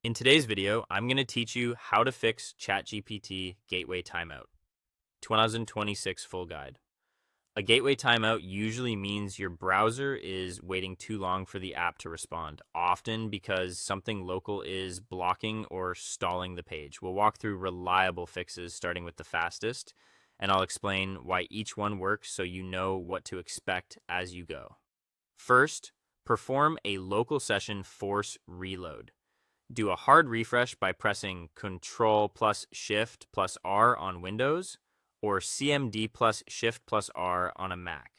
In today's video, I'm going to teach you how to fix ChatGPT Gateway Timeout, 2026 full guide. A gateway timeout usually means your browser is waiting too long for the app to respond, often because something local is blocking or stalling the page. We'll walk through reliable fixes starting with the fastest, and I'll explain why each one works so you know what to expect as you go. First, perform a local session force reload. Do a hard refresh by pressing Control plus Shift plus R on Windows or CMD plus Shift plus R on a Mac.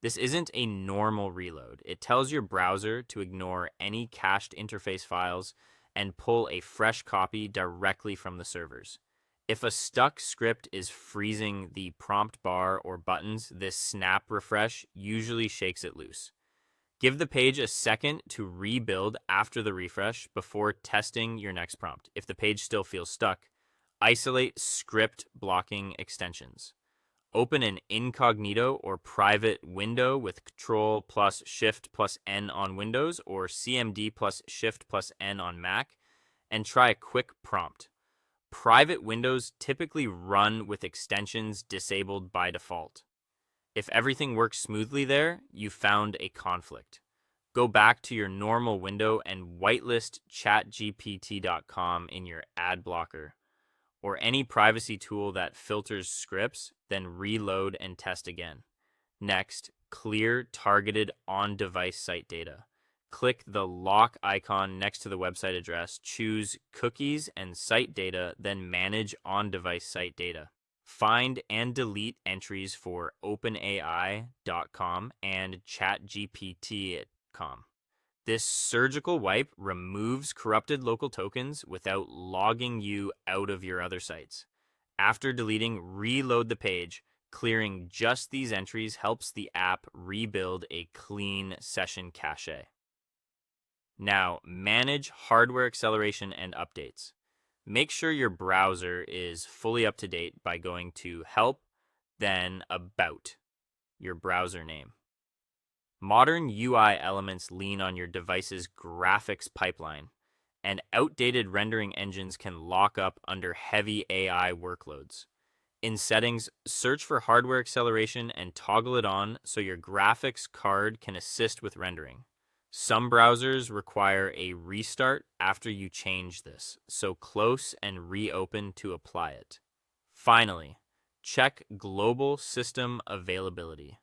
This isn't a normal reload. It tells your browser to ignore any cached interface files and pull a fresh copy directly from the servers. If a stuck script is freezing the prompt bar or buttons, this snap refresh usually shakes it loose. Give the page a second to rebuild after the refresh before testing your next prompt. If the page still feels stuck, isolate script blocking extensions. Open an incognito or private window with Control plus Shift plus N on Windows or CMD plus Shift plus N on Mac and try a quick prompt. Private windows typically run with extensions disabled by default. If everything works smoothly there, you found a conflict. Go back to your normal window and whitelist chatgpt.com in your ad blocker or any privacy tool that filters scripts, then reload and test again. Next, clear targeted on-device site data. Click the lock icon next to the website address, choose cookies and site data, then manage on-device site data. Find and delete entries for OpenAI.com and ChatGPT.com. This surgical wipe removes corrupted local tokens without logging you out of your other sites. After deleting, reload the page. Clearing just these entries helps the app rebuild a clean session cache. Now, manage hardware acceleration and updates. Make sure your browser is fully up to date by going to Help, then About, your browser name. Modern UI elements lean on your device's graphics pipeline, and outdated rendering engines can lock up under heavy AI workloads. In Settings, search for hardware acceleration and toggle it on so your graphics card can assist with rendering. Some browsers require a restart after you change this, so close and reopen to apply it. Finally, check global system availability.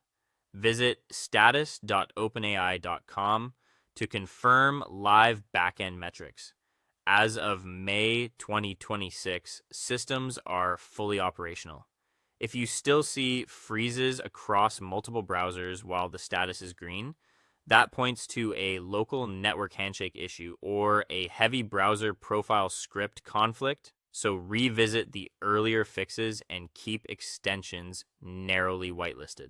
Visit status.openai.com to confirm live backend metrics. As of May 2026, systems are fully operational. If you still see freezes across multiple browsers while the status is green, that points to a local network handshake issue or a heavy browser profile script conflict, so revisit the earlier fixes and keep extensions narrowly whitelisted.